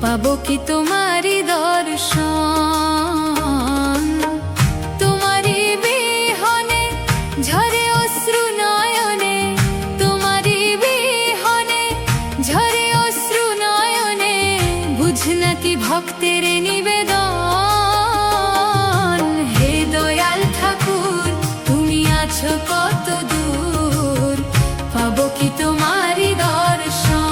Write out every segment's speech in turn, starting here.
পাবো কি তোমারি দর্শন। তোমারি বিহনে ঝরে অশ্রু নয়নে, তোমারি বিহনে ঝরে অশ্রু নয়নে, বুঝ নাকি ভক্তের নিবেদন। হে দয়াল ঠাকুর তুমি আছো কত দূর, পাবো কি তোমারি দর্শন।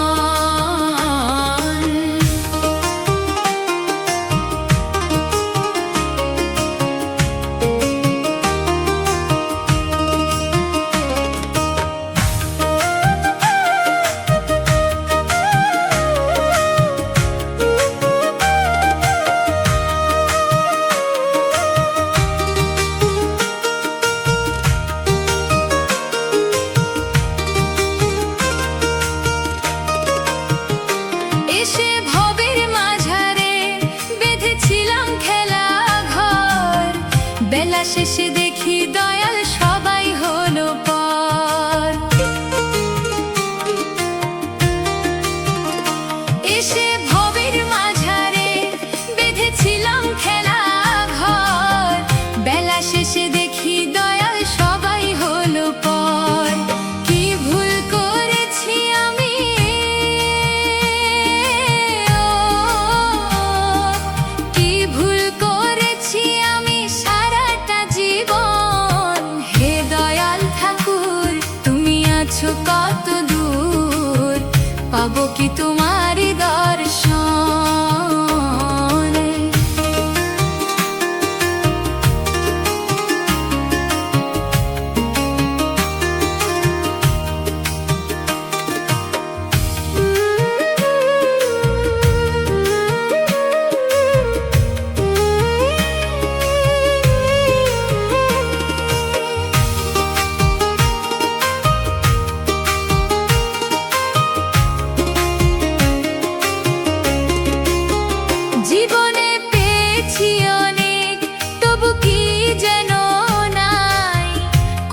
এসে ভবের মাঝারে বেঁধেছিলাম খেলা ঘর, বেলা শেষে দেখি দয়াল সবাই হলো পর। এসে ভবের মাঝারে বেঁধেছিলাম খেলা ঘর, বেলা শেষে দেখি দয়াল সবাই হলো পর। কি ভুল করেছি আমি, কি ভুল করেছি আমি সারাটা জীবন। হে দয়াল ঠাকুর তুমি আছো কত দূর, পাবো কি তোমারি দর্শন। জীবনে পেয়েছি অনেক, তবু কি যেন নাই,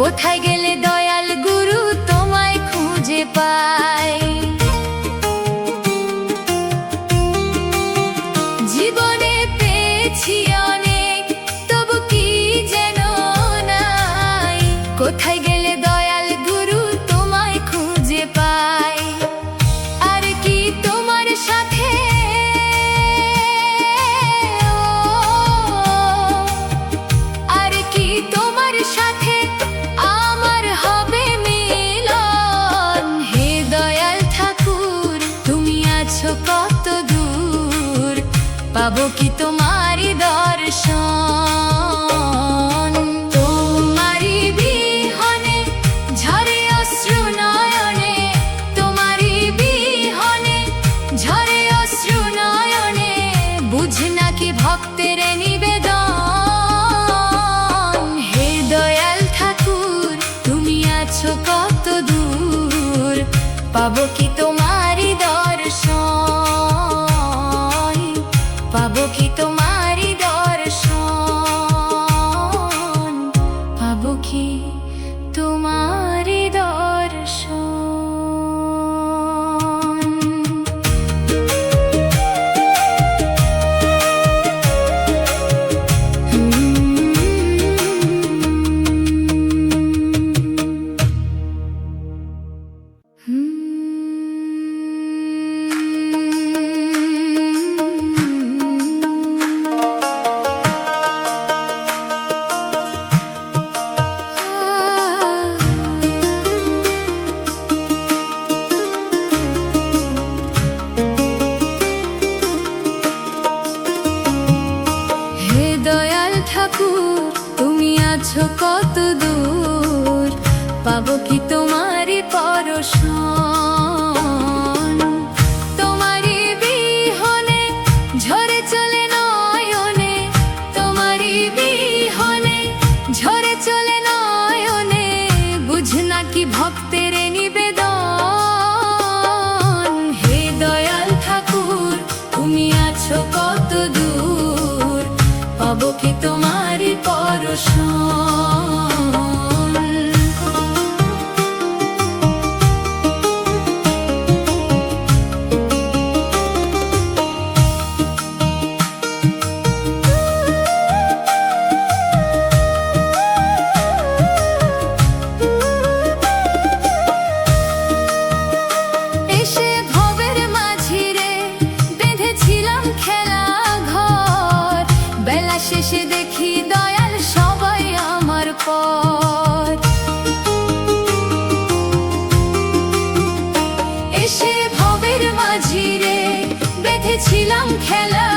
কোথায় গেলে দয়াল গুরু তোমায় খুঁজে পাই। জীবনে পেয়েছি অনেক, তবু কি যেন নাই, কোথায় গেলে দয়াল গুরু তোমায় খুঁজে পাই। আর কি তোমার সাথে, আর কি তোমার সাথে আমার হবে মিলন। হে দয়াল ঠাকুর তুমি আছো কত দূর, পাবো কি তোমারি দর্শন। তোমারি বিহনে ঝরে অশ্রু নয়নে, তোমারি বিহনে ঝরে অশ্রু নয়নে, বুঝ নাকি ভক্তের নিবেদন। হে দয়াল ঠাকুর তুমি আছো কত দূর, পাবো কি তোমারি দর্শন, পাবো কি তোমারি দর্শন, পাবো কি তোমারি দর্শন। হে দয়াল ঠাকুর তুমি আছো কত দূর, পাবো কি তোমারি পরশন। তোমারি বিহনে ঝরে চলে নয়নে, তোমারি বিহনে ঝরে চলে নয়নে, বুঝ নাকি ভক্তের নিবেদন। হে দয়াল ঠাকুর তুমি আছো কত দূর, পাবো কি তোমারি পরশন। শেষে দেখি দয়াল সবাই আমার পর এসে ভবের মাঝিরে বেঁধেছিলাম খেলা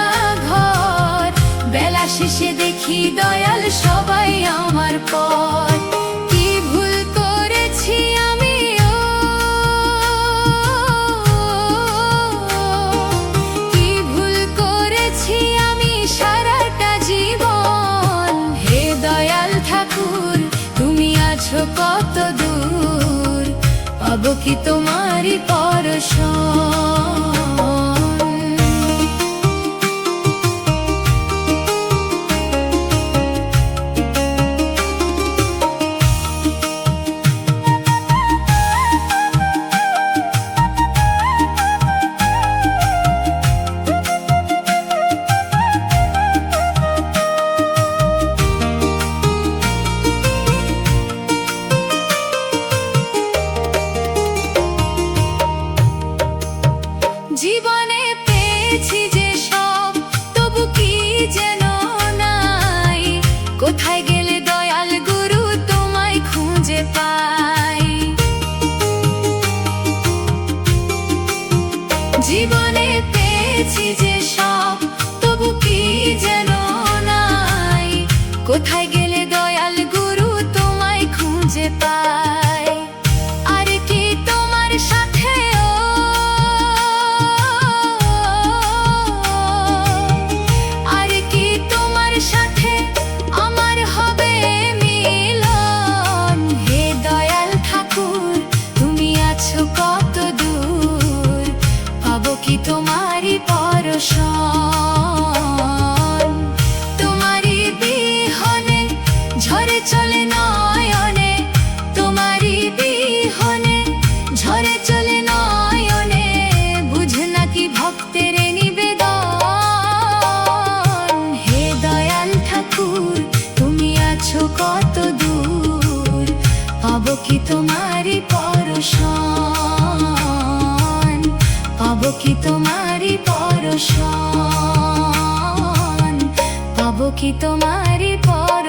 ঘর, বেলা শেষে দেখি দয়াল সবাই আমার পর। কি ভুল করেছি আমি, কি ভুল করেছি আমি সারাটা জীবন। হে দয়াল ঠাকুর তুমি আছো কত দূর, পাবো কি তোমারই পরশন। জীবনে পেয়েছি যে সব, তবু কি যেন নাই। কোথায় গেলে দয়াল গুরু তোমায় খুঁজে পাই। জীবনে পেয়েছি যে সব, তবু কি যেন নাই। কোথায় গেলে দয়াল গুরু তোমায় খুঁজে পাই। আর কি তোমার সাথে সাথে আমার হবে মিলন। হে দয়াল ঠাকুর তুমি আছো কত দূর, পাবো কি তোমারই পরশন। তোমারই বিহনে ঝরে চলে নয়নে, তোমারই বিহনে ঝরে চলে নয়নে। বুঝ নাকি ভক্তের তুমি আছো কত দূর, পাবো কি তোমারই পরশন। পাবো কি তোমারই পরশন, পাবো কি তোমারই পরশন।